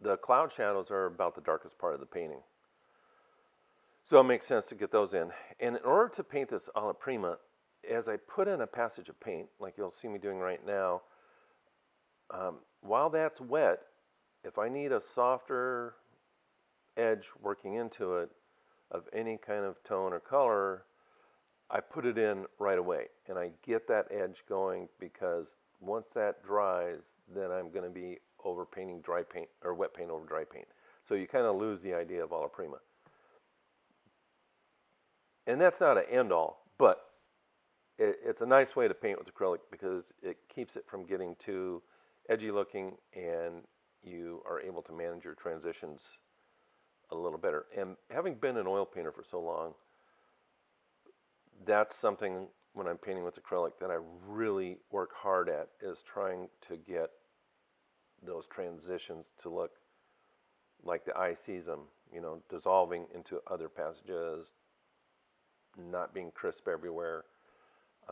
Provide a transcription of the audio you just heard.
The cloud shadows are about the darkest part of the painting. So it makes sense to get those in. And in order to paint this Alla Prima, as I put in a passage of paint, like you'll see me doing right now, while that's wet, if I need a softer edge working into it of any kind of tone or color, I put it in right away. And I get that edge going because once that dries, then I'm going to be over painting dry paint or wet paint over dry paint. So you kind of lose the idea of Alla Prima. And that's not an end all, but it's a nice way to paint with acrylic because it keeps it from getting too edgy looking, and you are able to manage your transitions a little better. And having been an oil painter for so long, that's something when I'm painting with acrylic that I really work hard at, is trying to get those transitions to look like the eye sees them, dissolving into other passages, not being crisp everywhere.